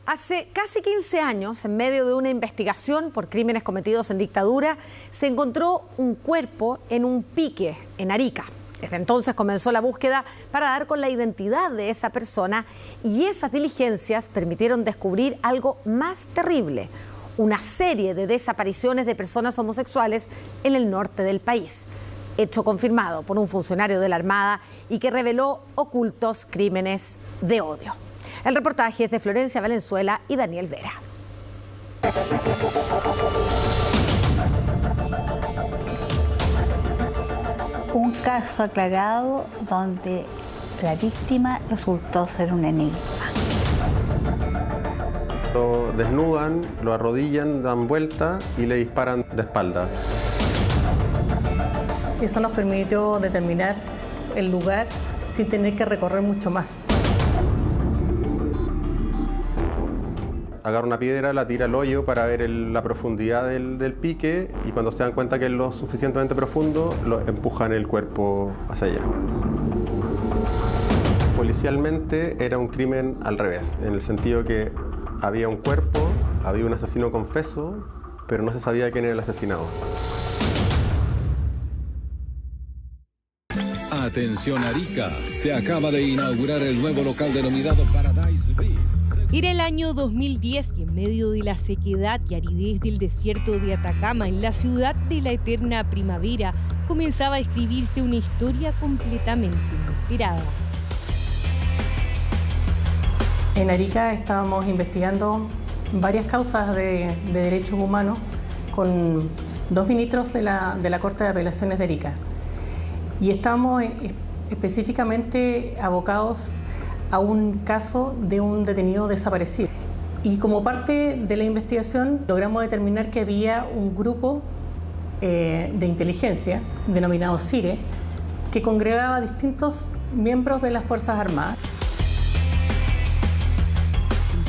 Hace casi 15 años, en medio de una investigación por crímenes cometidos en dictadura, se encontró un cuerpo en un pique en Arica. Desde entonces comenzó la búsqueda para dar con la identidad de esa persona y esas diligencias permitieron descubrir algo más terrible: una serie de desapariciones de personas homosexuales en el norte del país. Hecho confirmado por un funcionario de la Armada y que reveló ocultos crímenes de odio. El reportaje es de Florencia Valenzuela y Daniel Vera. Un caso aclarado donde la víctima resultó ser un enigma. Lo desnudan, lo arrodillan, dan vuelta y le disparan de espalda. Eso nos permitió determinar el lugar sin tener que recorrer mucho más. Agarra una piedra, la tira al hoyo para ver la profundidad del pique y cuando se dan cuenta que es lo suficientemente profundo, lo empujan el cuerpo hacia allá. Policialmente era un crimen al revés, en el sentido que había un cuerpo, había un asesino confeso, pero no se sabía quién era el asesinado. Atención Arica, se acaba de inaugurar el nuevo local denominado Paradise Beach. Era el año 2010 y en medio de la sequedad y aridez del desierto de Atacama, en la ciudad de la eterna primavera, comenzaba a escribirse una historia completamente inesperada. En Arica estábamos investigando varias causas de derechos humanos con dos ministros de la Corte de Apelaciones de Arica. Y estábamos específicamente abocados a un caso de un detenido desaparecido. Y como parte de la investigación logramos determinar que había un grupo de inteligencia denominado CIRE que congregaba a distintos miembros de las Fuerzas Armadas.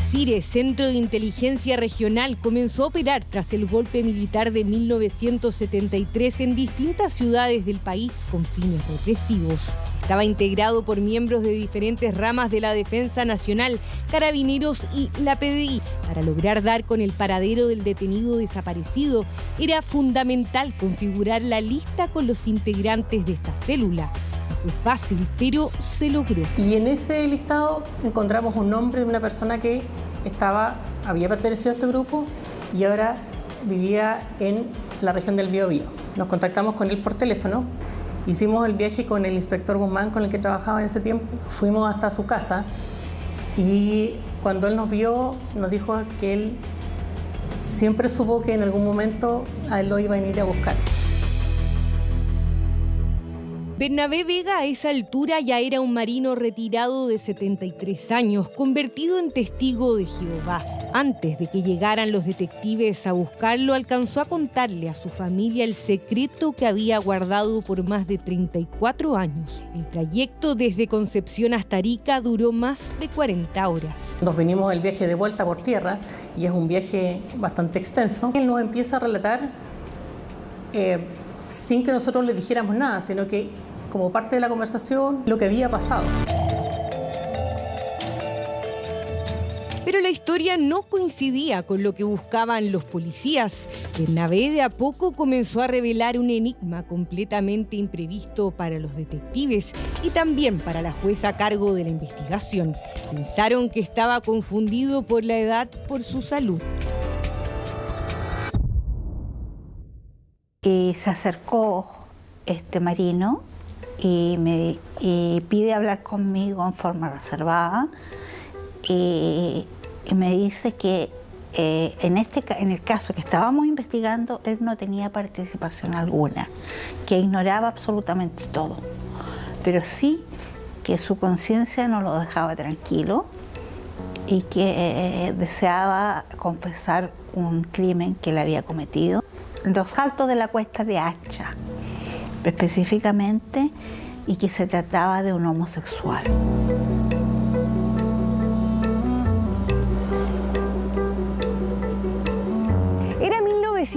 CIRE, Centro de Inteligencia Regional, comenzó a operar tras el golpe militar de 1973 en distintas ciudades del país con fines represivos. Estaba integrado por miembros de diferentes ramas de la Defensa Nacional, Carabineros y la PDI. Para lograr dar con el paradero del detenido desaparecido, era fundamental configurar la lista con los integrantes de esta célula. No fue fácil, pero se logró. Y en ese listado encontramos un nombre de una persona que había pertenecido a este grupo y ahora vivía en la región del Biobío. Nos contactamos con él por teléfono. Hicimos el viaje con el inspector Guzmán, con el que trabajaba en ese tiempo. Fuimos hasta su casa y cuando él nos vio, nos dijo que él siempre supo que en algún momento a él lo iba a venir a buscar. Bernabé Vega a esa altura ya era un marino retirado de 73 años, convertido en testigo de Jehová. Antes de que llegaran los detectives a buscarlo, alcanzó a contarle a su familia el secreto que había guardado por más de 34 años. El trayecto desde Concepción hasta Arica duró más de 40 horas. Nos venimos el viaje de vuelta por tierra y es un viaje bastante extenso. Él nos empieza a relatar sin que nosotros le dijéramos nada, sino que como parte de la conversación, lo que había pasado. Pero la historia no coincidía con lo que buscaban los policías. Bernabé de a poco comenzó a revelar un enigma completamente imprevisto para los detectives y también para la jueza a cargo de la investigación. Pensaron que estaba confundido por la edad por su salud. Y se acercó este marino y pide hablar conmigo en forma reservada y me dice que en el caso que estábamos investigando él no tenía participación alguna, que ignoraba absolutamente todo, pero sí que su conciencia no lo dejaba tranquilo y que deseaba confesar un crimen que él había cometido. Los altos de la cuesta de Hacha, específicamente, y que se trataba de un homosexual. Era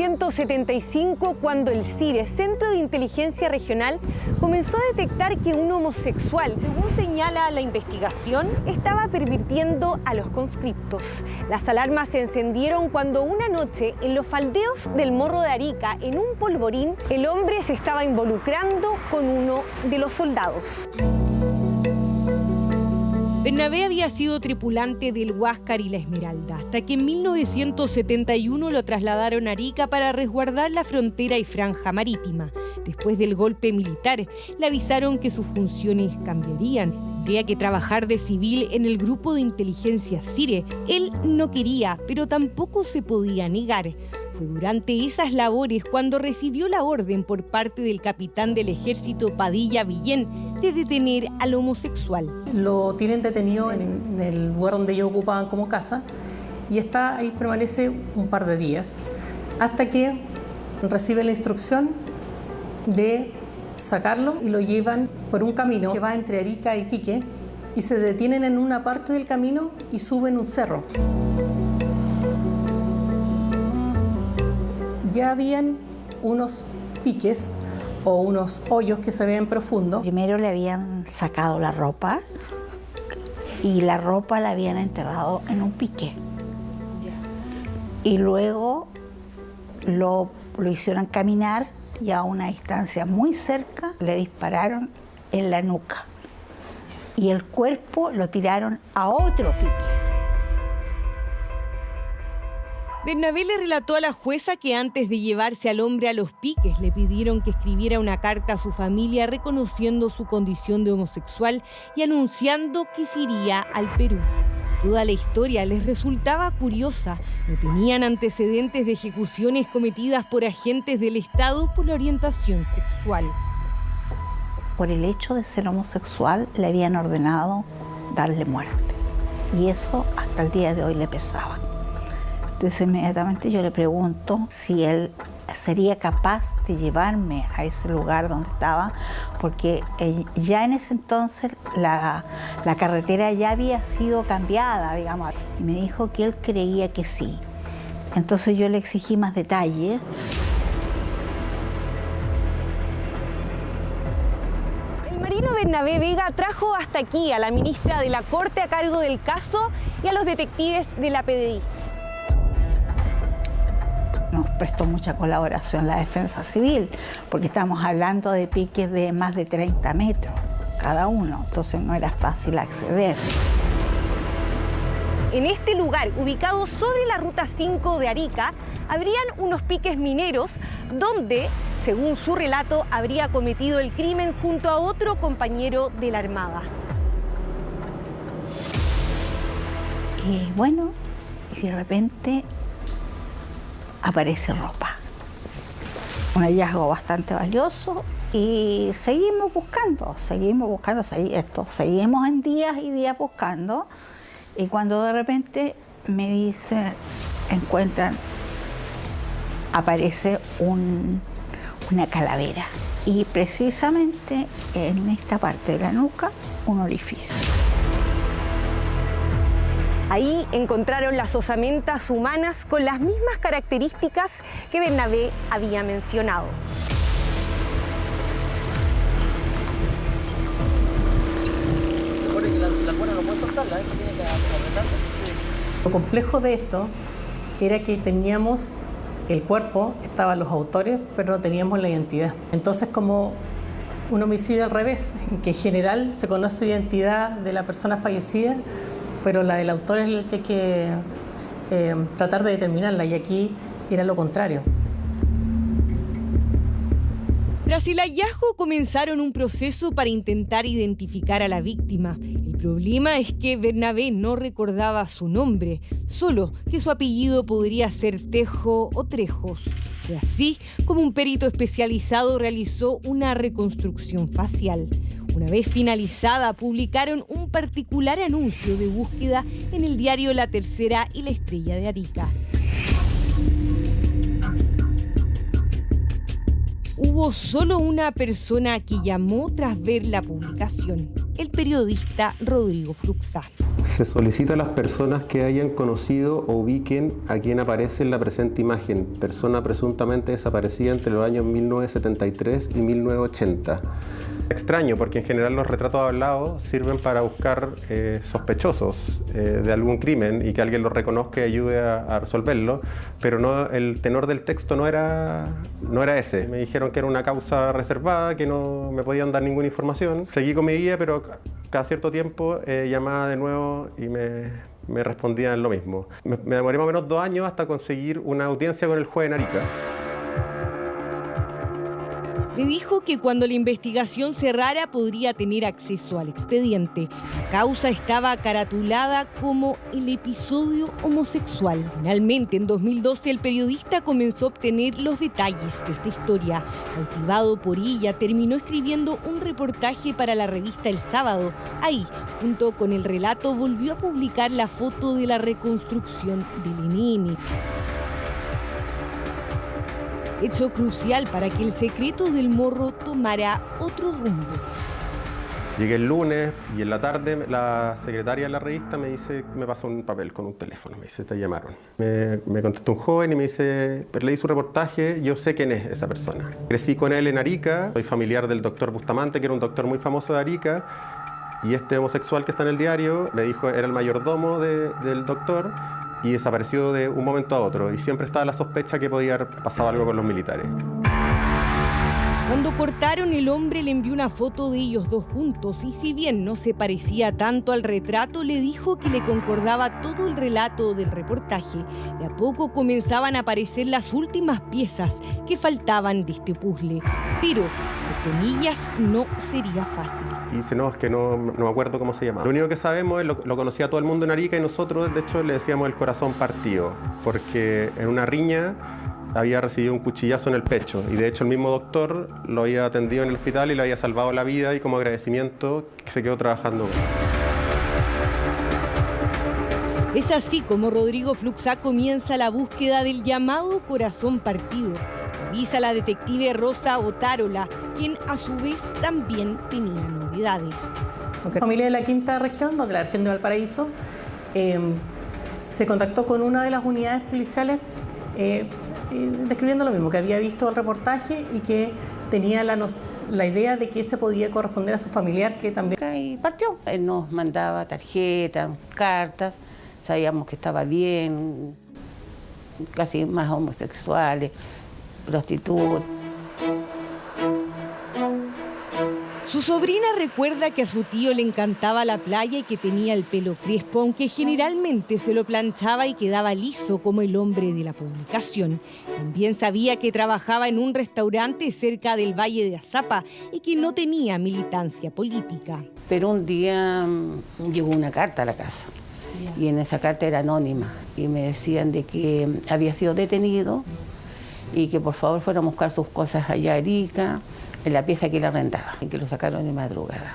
1975, cuando el CIRE, Centro de Inteligencia Regional, comenzó a detectar que un homosexual, según señala la investigación, estaba pervirtiendo a los conscriptos. Las alarmas se encendieron cuando una noche, en los faldeos del Morro de Arica, en un polvorín, el hombre se estaba involucrando con uno de los soldados. Bernabé había sido tripulante del Huáscar y la Esmeralda, hasta que en 1971 lo trasladaron a Arica para resguardar la frontera y franja marítima. Después del golpe militar, le avisaron que sus funciones cambiarían. Tendría que trabajar de civil en el grupo de inteligencia CIRE. Él no quería, pero tampoco se podía negar. Fue durante esas labores cuando recibió la orden por parte del capitán del ejército Padilla Villén de detener al homosexual. Lo tienen detenido en el lugar donde ellos ocupaban como casa y ahí permanece un par de días hasta que recibe la instrucción de sacarlo y lo llevan por un camino que va entre Arica y Iquique y se detienen en una parte del camino y suben un cerro. Ya habían unos piques o unos hoyos que se ven profundos. Primero le habían sacado la ropa y la ropa la habían enterrado en un pique. Y luego lo hicieron caminar y a una distancia muy cerca le dispararon en la nuca. Y el cuerpo lo tiraron a otro pique. Bernabé le relató a la jueza que antes de llevarse al hombre a los piques le pidieron que escribiera una carta a su familia reconociendo su condición de homosexual y anunciando que se iría al Perú. Toda la historia les resultaba curiosa. No tenían antecedentes de ejecuciones cometidas por agentes del Estado por la orientación sexual. Por el hecho de ser homosexual le habían ordenado darle muerte. Y eso hasta el día de hoy le pesaba. Entonces inmediatamente yo le pregunto si él sería capaz de llevarme a ese lugar donde estaba, porque ya en ese entonces la carretera ya había sido cambiada, digamos. Y me dijo que él creía que sí. Entonces yo le exigí más detalles. El marino Bernabé Vega trajo hasta aquí a la ministra de la Corte a cargo del caso y a los detectives de la PDI. Nos prestó mucha colaboración la defensa civil, porque estamos hablando de piques de más de 30 metros cada uno, entonces no era fácil acceder. En este lugar, ubicado sobre la Ruta 5 de Arica, habrían unos piques mineros donde, según su relato, habría cometido el crimen junto a otro compañero de la Armada. Y bueno, de repente aparece ropa. Un hallazgo bastante valioso y seguimos buscando, seguimos en días y días buscando y cuando de repente me dice, aparece una calavera y precisamente en esta parte de la nuca un orificio. Ahí encontraron las osamentas humanas con las mismas características que Bernabé había mencionado. Lo complejo de esto era que teníamos el cuerpo, estaban los autores, pero no teníamos la identidad. Entonces, como un homicidio al revés, en que en general se conoce la identidad de la persona fallecida, pero la del autor es el que hay que tratar de determinarla, y aquí era lo contrario. Tras el hallazgo comenzaron un proceso para intentar identificar a la víctima. El problema es que Bernabé no recordaba su nombre, solo que su apellido podría ser Tejo o Trejos. Fue así como un perito especializado realizó una reconstrucción facial. Una vez finalizada, publicaron un particular anuncio de búsqueda en el diario La Tercera y La Estrella de Arica. Hubo solo una persona que llamó tras ver la publicación, el periodista Rodrigo Fruxá. Se solicita a las personas que hayan conocido o ubiquen a quien aparece en la presente imagen, persona presuntamente desaparecida entre los años 1973 y 1980. Extraño, porque en general los retratos hablados sirven para buscar sospechosos de algún crimen y que alguien los reconozca y ayude a resolverlo, pero no, el tenor del texto no era ese. Me dijeron que era una causa reservada, que no me podían dar ninguna información. Seguí con mi guía, pero cada cierto tiempo llamaba de nuevo y me respondían lo mismo. Me demoré más o menos 2 años hasta conseguir una audiencia con el juez en Arica. Le dijo que cuando la investigación cerrara podría tener acceso al expediente. La causa estaba caratulada como el episodio homosexual. Finalmente, en 2012, el periodista comenzó a obtener los detalles de esta historia. Cautivado por ella, terminó escribiendo un reportaje para la revista El Sábado. Ahí, junto con el relato, volvió a publicar la foto de la reconstrucción del NN. Hecho crucial para que el secreto del morro tomara otro rumbo. Llegué el lunes y en la tarde la secretaria de la revista me pasó un papel con un teléfono, me dice, te llamaron. Me contestó un joven y me dice, pero leí su reportaje, yo sé quién es esa persona. Crecí con él en Arica, soy familiar del doctor Bustamante, que era un doctor muy famoso de Arica, y este homosexual que está en el diario me dijo, era el mayordomo del doctor, y desapareció de un momento a otro, y siempre estaba la sospecha que podía haber pasado algo con los militares. Cuando cortaron, el hombre le envió una foto de ellos dos juntos y si bien no se parecía tanto al retrato, le dijo que le concordaba todo el relato del reportaje. De a poco comenzaban a aparecer las últimas piezas que faltaban de este puzzle. Pero, entre comillas, no sería fácil. Y dice, no, es que no me acuerdo cómo se llamaba. Lo único que sabemos es lo conocía todo el mundo en Arica y nosotros, de hecho, le decíamos el corazón partido, porque en una riña había recibido un cuchillazo en el pecho y de hecho el mismo doctor lo había atendido en el hospital y le había salvado la vida y como agradecimiento se quedó trabajando. Es así como Rodrigo Fluxá comienza la búsqueda del llamado corazón partido. Avisa a la detective Rosa Otárola, quien a su vez también tenía novedades. La familia de la quinta región, de la región de Valparaíso, se contactó con una de las unidades policiales describiendo lo mismo, que había visto el reportaje y que tenía la idea de que se podía corresponder a su familiar que también... Y partió. Él nos mandaba tarjetas, cartas, sabíamos que estaba bien, casi más homosexuales, prostitutas. Su sobrina recuerda que a su tío le encantaba la playa y que tenía el pelo crespo, aunque generalmente se lo planchaba y quedaba liso como el hombre de la publicación. También sabía que trabajaba en un restaurante cerca del Valle de Azapa y que no tenía militancia política. Pero un día llegó una carta a la casa y en esa carta era anónima y me decían de que había sido detenido y que por favor fuéramos a buscar sus cosas allá a Arica, en la pieza que él arrendaba, en que lo sacaron de madrugada.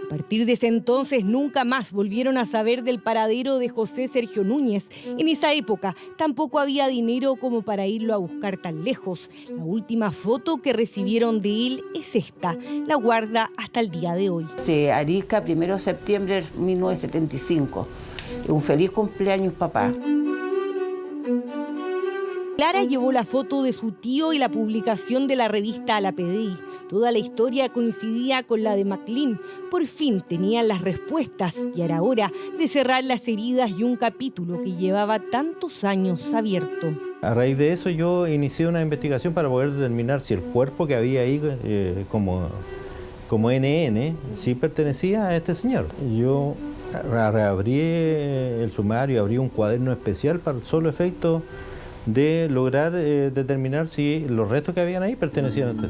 A partir de ese entonces nunca más volvieron a saber del paradero de José Sergio Núñez. En esa época tampoco había dinero como para irlo a buscar tan lejos. La última foto que recibieron de él es esta, la guarda hasta el día de hoy. Arica, 1 de septiembre de 1975. Un feliz cumpleaños, papá. Clara llevó la foto de su tío y la publicación de la revista a la PDI. Toda la historia coincidía con la de Maclean. Por fin tenían las respuestas y era hora de cerrar las heridas y un capítulo que llevaba tantos años abierto. A raíz de eso yo inicié una investigación para poder determinar si el cuerpo que había ahí como NN sí pertenecía a este señor. Yo reabrí el sumario, abrí un cuaderno especial para el solo efecto de lograr determinar si los restos que habían ahí pertenecían a este.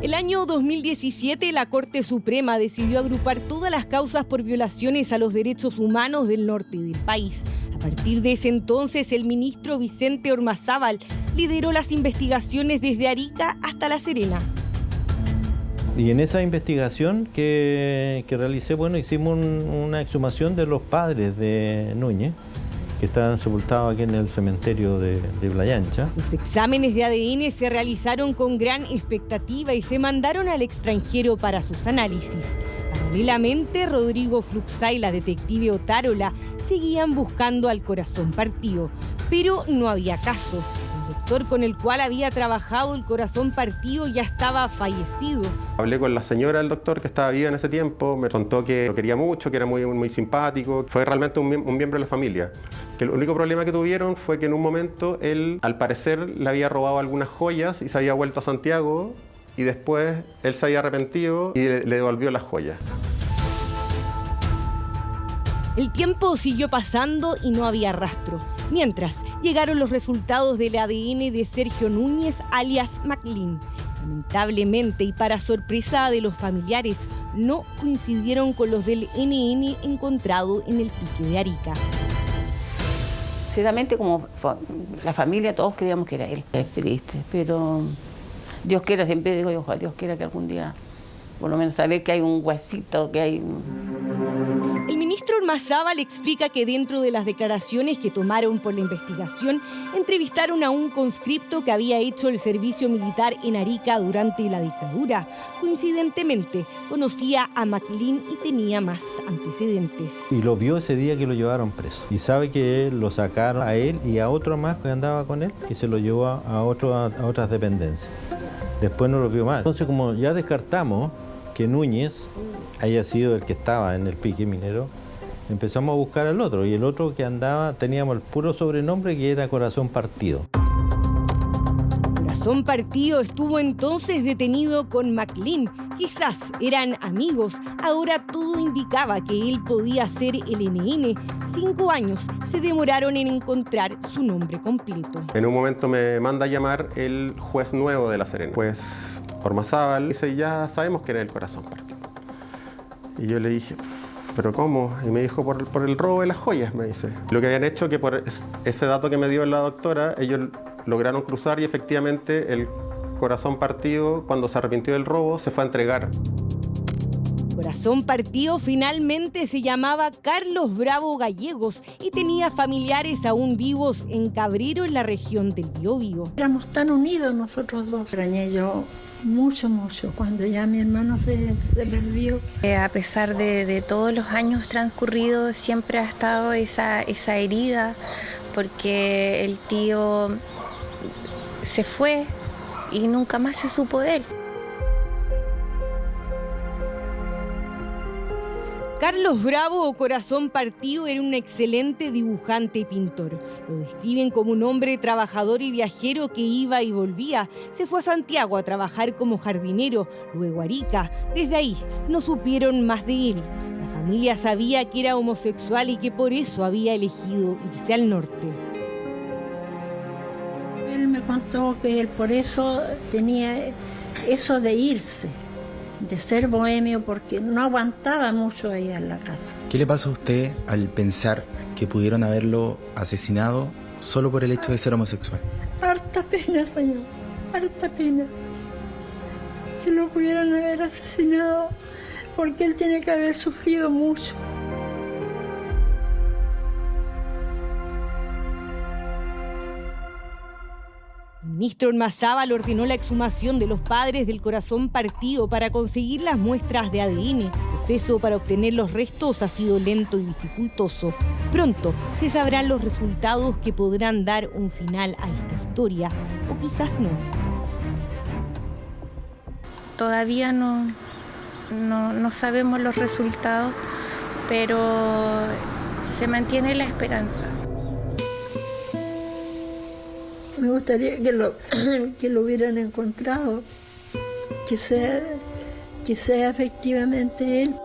El año 2017, la Corte Suprema decidió agrupar todas las causas por violaciones a los derechos humanos del norte del país. A partir de ese entonces, el ministro Vicente Ormazábal lideró las investigaciones desde Arica hasta La Serena. Y en esa investigación que realicé, hicimos una exhumación de los padres de Núñez, que estaban sepultados aquí en el cementerio de Playa Ancha. Los exámenes de ADN se realizaron con gran expectativa y se mandaron al extranjero para sus análisis. Paralelamente, Rodrigo Fluxá y la detective Otárola seguían buscando al corazón partido, pero no había caso. El doctor con el cual había trabajado el corazón partido ya estaba fallecido. Hablé con la señora del doctor que estaba viva en ese tiempo, me contó que lo quería mucho, que era muy simpático, fue realmente un miembro de la familia. Que el único problema que tuvieron fue que en un momento él, al parecer, le había robado algunas joyas y se había vuelto a Santiago y después él se había arrepentido y le devolvió las joyas. El tiempo siguió pasando y no había rastro. Mientras, llegaron los resultados del ADN de Sergio Núñez, alias McLean. Lamentablemente, y para sorpresa de los familiares, no coincidieron con los del NN encontrado en el pique de Arica. Sinceramente, como la familia, todos creíamos que era él. Es triste, pero Dios quiera, siempre digo yo, ojalá Dios quiera que algún día, por lo menos saber que hay un huesito, que hay... El ministro Ormazábal explica que dentro de las declaraciones que tomaron por la investigación, entrevistaron a un conscripto que había hecho el servicio militar en Arica durante la dictadura. Coincidentemente, conocía a McLean y tenía más antecedentes. Y lo vio ese día que lo llevaron preso. Y sabe que lo sacaron a él y a otro más que andaba con él y se lo llevó a otras dependencias. Después no lo vio más. Entonces, como ya descartamos que Núñez haya sido el que estaba en el pique minero, empezamos a buscar al otro, y el otro que andaba, teníamos el puro sobrenombre que era Corazón Partido. Corazón Partido estuvo entonces detenido con McLean. Quizás eran amigos. Ahora todo indicaba que él podía ser el NN. 5 años se demoraron en encontrar su nombre completo. En un momento me manda a llamar el juez nuevo de La Serena, juez Ormazábal. Dice, ya sabemos que era el Corazón Partido. Y yo le dije, ¿pero cómo? Y me dijo, por el robo de las joyas, me dice. Lo que habían hecho que por ese dato que me dio la doctora, ellos lograron cruzar y efectivamente el Corazón Partido, cuando se arrepintió del robo, se fue a entregar. Corazón Partido finalmente se llamaba Carlos Bravo Gallegos y tenía familiares aún vivos en Cabrero, en la región del Biobío. Éramos tan unidos nosotros dos. Extrañé yo mucho, cuando ya mi hermano se perdió. A pesar de todos los años transcurridos, siempre ha estado esa herida, porque el tío se fue y nunca más se supo de él. Carlos Bravo, o Corazón Partido, era un excelente dibujante y pintor. Lo describen como un hombre trabajador y viajero que iba y volvía. Se fue a Santiago a trabajar como jardinero, luego a Arica. Desde ahí no supieron más de él. La familia sabía que era homosexual y que por eso había elegido irse al norte. Él me contó que él por eso tenía eso de irse, de ser bohemio, porque no aguantaba mucho ahí en la casa. ¿Qué le pasa a usted al pensar que pudieron haberlo asesinado solo por el hecho de ser homosexual? Harta pena, señor, harta pena. Que lo pudieran haber asesinado, porque él tiene que haber sufrido mucho. El ministro Ormazábal ordenó la exhumación de los padres del Corazón Partido para conseguir las muestras de ADN. El proceso para obtener los restos ha sido lento y dificultoso. Pronto se sabrán los resultados que podrán dar un final a esta historia, o quizás no. Todavía no sabemos los resultados, pero se mantiene la esperanza. Me gustaría que lo hubieran encontrado, que sea efectivamente él.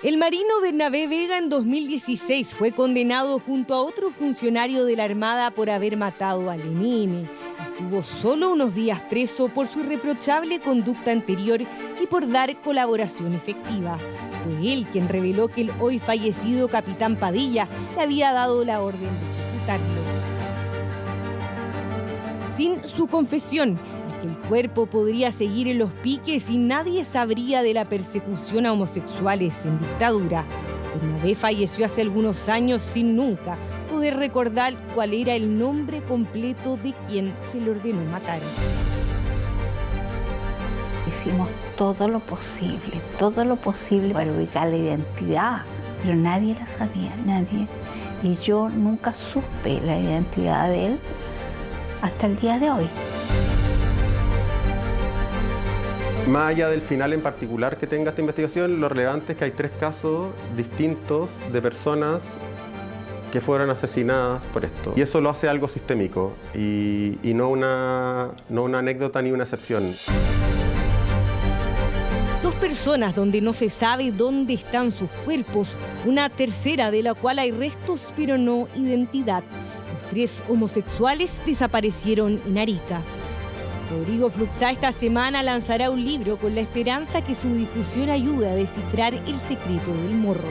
El marino Bernabé Vega en 2016 fue condenado junto a otro funcionario de la Armada por haber matado al NN. Estuvo solo unos días preso por su irreprochable conducta anterior y por dar colaboración efectiva. Fue él quien reveló que el hoy fallecido capitán Padilla le había dado la orden de ejecutarlo. Sin su confesión, es que el cuerpo podría seguir en los piques y nadie sabría de la persecución a homosexuales en dictadura. Bernabé falleció hace algunos años sin nunca poder recordar cuál era el nombre completo de quien se le ordenó matar. Hicimos todo lo posible para ubicar la identidad, pero nadie la sabía, nadie. Y yo nunca supe la identidad de él hasta el día de hoy. Más allá del final en particular que tenga esta investigación, lo relevante es que hay 3 casos distintos de personas que fueron asesinadas por esto. Y eso lo hace algo sistémico y no una anécdota ni una excepción. 2 personas donde no se sabe dónde están sus cuerpos, una tercera de la cual hay restos pero no identidad. Los 3 homosexuales desaparecieron en Arica. Rodrigo Fluxá esta semana lanzará un libro con la esperanza que su difusión ayude a descifrar el secreto del morro.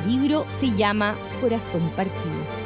El libro se llama Corazón Partido.